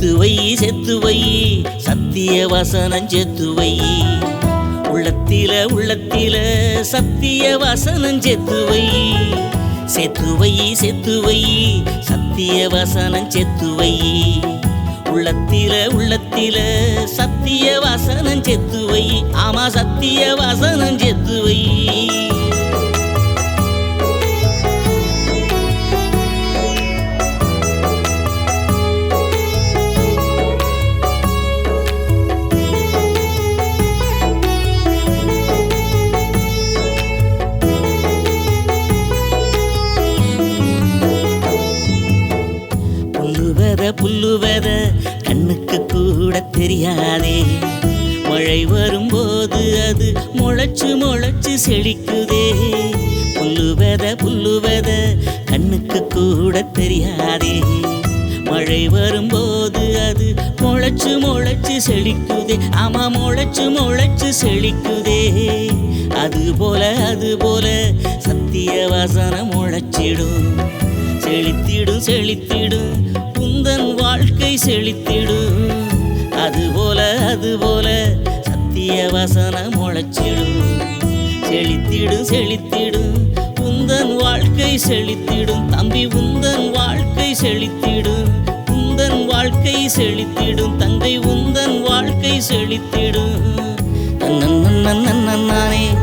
செத்து வை சத்திய வசனம் செத்து வை உள்ளத்தில சத்திய வசனம் செத்து வை சத்திய வசனம் செத்து வை உள்ளத்தில சத்திய வசனம் செத்து வை ஆமா சத்திய வசனம் செத்து வை புல்லுவத கண்ணுக்கு கூட தெரியாதே மழை வரும்போது அது முளைச்சு செழிக்குதே புல்லுவத கண்ணுக்கு கூட தெரியாதே மழை வரும்போது அது முளைச்சு செழிக்குதே ஆமா முளைச்சு செழிக்குதே அதுபோல சத்திய வசனம் முளைச்சிடும் செழித்திடும் உந்தன் வாழ்க்கை செழித்திடும் அதுபோல சத்திய வசனம் முளைச்சிடும் செழித்திடும் உந்தன் வாழ்க்கை செழித்திடும் தம்பி உந்தன் வாழ்க்கை செழித்திடும் தங்கை உந்தன் வாழ்க்கை செழித்திடும் நானே